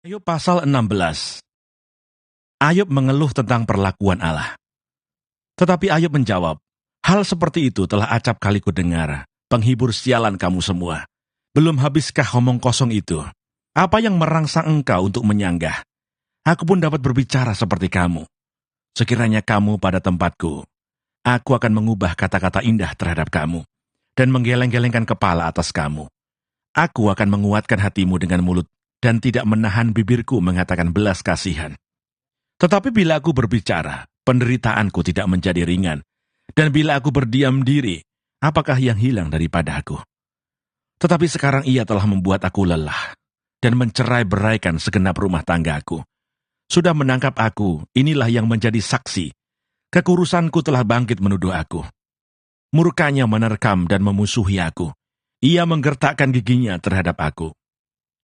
Ayub pasal 16. Ayub mengeluh tentang perlakuan Allah. Tetapi Ayub menjawab, hal seperti itu telah acap kali kudengar, penghibur sialan kamu semua. Belum habiskah omong kosong itu? Apa yang merangsang engkau untuk menyanggah? Aku pun dapat berbicara seperti kamu. Sekiranya kamu pada tempatku, aku akan mengubah kata-kata indah terhadap kamu, dan menggeleng-gelengkan kepala atas kamu. Aku akan menguatkan hatimu dengan mulut, dan tidak menahan bibirku mengatakan belas kasihan. Tetapi bila aku berbicara, penderitaanku tidak menjadi ringan, dan bila aku berdiam diri, apakah yang hilang daripada aku? Tetapi sekarang ia telah membuat aku lelah, dan mencerai-beraikan segenap rumah tanggaku. Sudah menangkap aku, inilah yang menjadi saksi. Kekurusanku telah bangkit menuduh aku. Murkanya menerkam dan memusuhi aku. Ia menggertakkan giginya terhadap aku.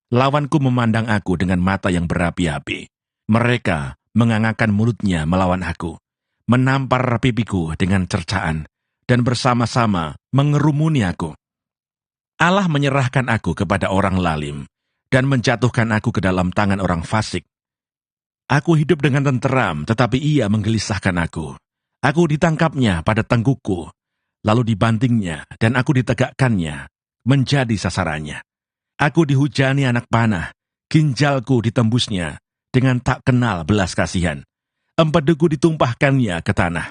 Lawanku memandang aku dengan mata yang berapi-api. Mereka mengangangkan mulutnya melawan aku, menampar pipiku dengan cercaan, dan bersama-sama mengerumuni aku. Allah menyerahkan aku kepada orang lalim, dan menjatuhkan aku ke dalam tangan orang fasik. Aku hidup dengan tenteram, tetapi ia menggelisahkan aku. Aku ditangkapnya pada tenggukku, lalu dibantingnya, dan aku ditegakkannya, menjadi sasarannya. Aku dihujani anak panah, ginjalku ditembusnya, dengan tak kenal belas kasihan. Empeduku ditumpahkannya ke tanah.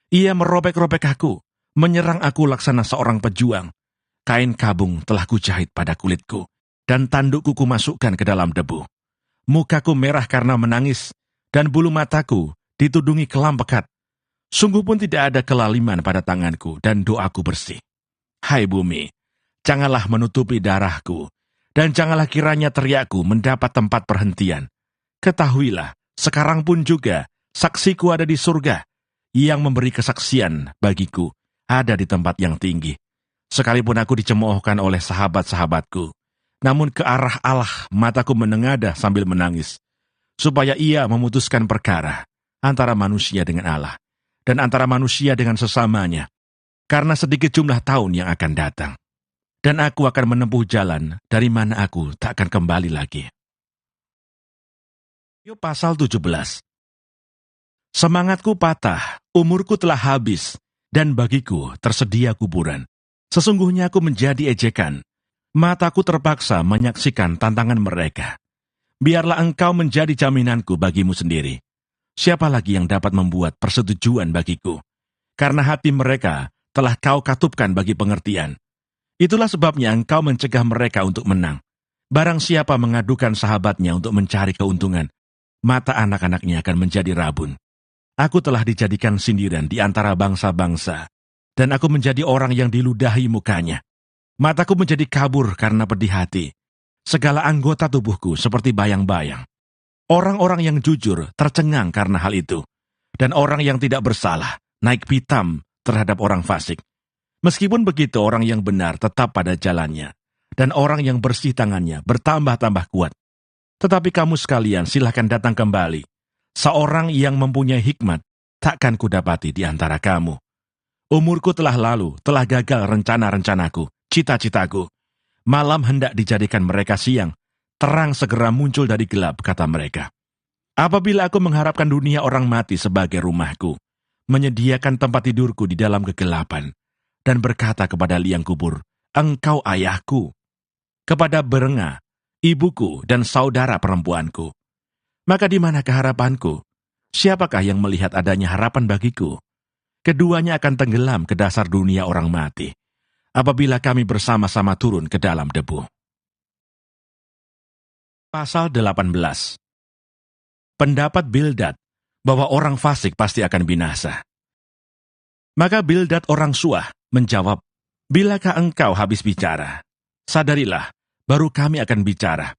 Ia merobek-robek aku, menyerang aku laksana seorang pejuang. Kain kabung telah kujahit pada kulitku, dan tandukku kumasukkan ke dalam debu. Mukaku merah karena menangis, dan bulu mataku ditudungi kelam pekat. Sungguh pun tidak ada kelaliman pada tanganku, dan doaku bersih. Hai bumi, janganlah menutupi darahku, dan janganlah kiranya teriakku mendapat tempat perhentian. Ketahuilah, sekarang pun juga, saksiku ada di surga, yang memberi kesaksian bagiku, ada di tempat yang tinggi. Sekalipun aku dicemoohkan oleh sahabat-sahabatku, namun ke arah Allah mataku menengadah sambil menangis, supaya ia memutuskan perkara antara manusia dengan Allah, dan antara manusia dengan sesamanya, karena sedikit jumlah tahun yang akan datang. Dan aku akan menempuh jalan dari mana aku tak akan kembali lagi. Ayub pasal 17. Semangatku patah, umurku telah habis, dan bagiku tersedia kuburan. Sesungguhnya aku menjadi ejekan, mataku terpaksa menyaksikan tantangan mereka. Biarlah engkau menjadi jaminanku bagimu sendiri. Siapa lagi yang dapat membuat persetujuan bagiku? Karena hati mereka telah kau katupkan bagi pengertian. Itulah sebabnya engkau mencegah mereka untuk menang. Barang siapa mengadukan sahabatnya untuk mencari keuntungan, mata anak-anaknya akan menjadi rabun. Aku telah dijadikan sindiran di antara bangsa-bangsa, dan aku menjadi orang yang diludahi mukanya. Mataku menjadi kabur karena pedih hati. Segala anggota tubuhku seperti bayang-bayang. Orang-orang yang jujur tercengang karena hal itu, dan orang yang tidak bersalah naik pitam terhadap orang fasik. Meskipun begitu, orang yang benar tetap pada jalannya, dan orang yang bersih tangannya bertambah-tambah kuat. Tetapi kamu sekalian silahkan datang kembali. Seorang yang mempunyai hikmat takkan kudapati di antara kamu. Umurku telah lalu, telah gagal rencana-rencanaku, cita-citaku. Malam hendak dijadikan mereka siang, terang segera muncul dari gelap, kata mereka. Apabila aku mengharapkan dunia orang mati sebagai rumahku, menyediakan tempat tidurku di dalam kegelapan, dan berkata kepada liang kubur, engkau ayahku. Kepada berenga, ibuku dan saudara perempuanku. Maka di mana harapanku? Siapakah yang melihat adanya harapan bagiku? Keduanya akan tenggelam ke dasar dunia orang mati, apabila kami bersama-sama turun ke dalam debu. Pasal 18. Pendapat Bildad, bahwa orang fasik pasti akan binasa. Maka Bildad orang Suah menjawab, bilakah engkau habis bicara? Sadarilah, baru kami akan bicara.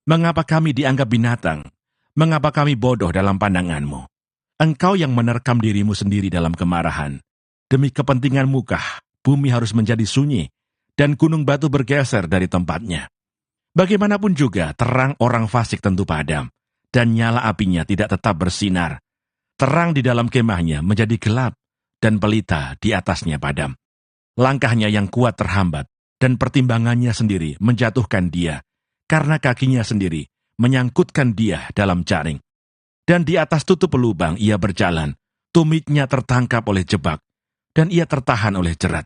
Mengapa kami dianggap binatang? Mengapa kami bodoh dalam pandanganmu? Engkau yang menerkam dirimu sendiri dalam kemarahan. Demi kepentingan mukah, bumi harus menjadi sunyi, dan gunung batu bergeser dari tempatnya. Bagaimanapun juga, terang orang fasik tentu padam, dan nyala apinya tidak tetap bersinar. Terang di dalam kemahnya menjadi gelap, dan pelita di atasnya padam. Langkahnya yang kuat terhambat, dan pertimbangannya sendiri menjatuhkan dia, karena kakinya sendiri menyangkutkan dia dalam jaring. Dan di atas tutup lubang ia berjalan, tumitnya tertangkap oleh jebak, dan ia tertahan oleh jerat.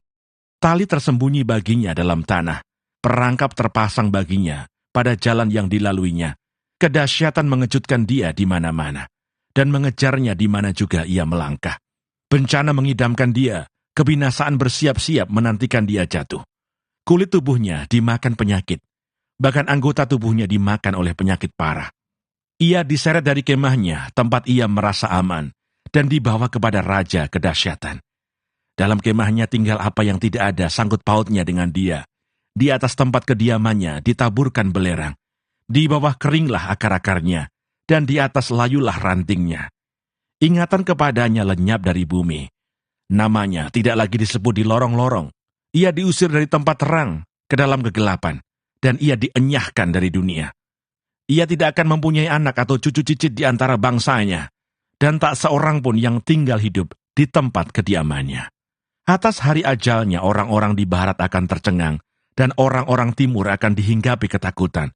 Tali tersembunyi baginya dalam tanah, perangkap terpasang baginya pada jalan yang dilaluinya. Kedahsyatan mengejutkan dia di mana-mana, dan mengejarnya di mana juga ia melangkah. Bencana mengidamkan dia, kebinasaan bersiap-siap menantikan dia jatuh. Kulit tubuhnya dimakan penyakit, bahkan anggota tubuhnya dimakan oleh penyakit parah. Ia diseret dari kemahnya, tempat ia merasa aman, dan dibawa kepada Raja kedahsyatan. Dalam kemahnya tinggal apa yang tidak ada sangkut pautnya dengan dia. Di atas tempat kediamannya ditaburkan belerang. Di bawah keringlah akar-akarnya, dan di atas layulah rantingnya. Ingatan kepadanya lenyap dari bumi. Namanya tidak lagi disebut di lorong-lorong. Ia diusir dari tempat terang ke dalam kegelapan, dan ia dienyahkan dari dunia. Ia tidak akan mempunyai anak atau cucu cicit di antara bangsanya, dan tak seorang pun yang tinggal hidup di tempat kediamannya. Atas hari ajalnya orang-orang di barat akan tercengang, dan orang-orang timur akan dihinggapi ketakutan.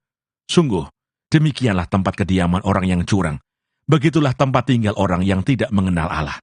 Sungguh, demikianlah tempat kediaman orang yang curang. Begitulah tempat tinggal orang yang tidak mengenal Allah.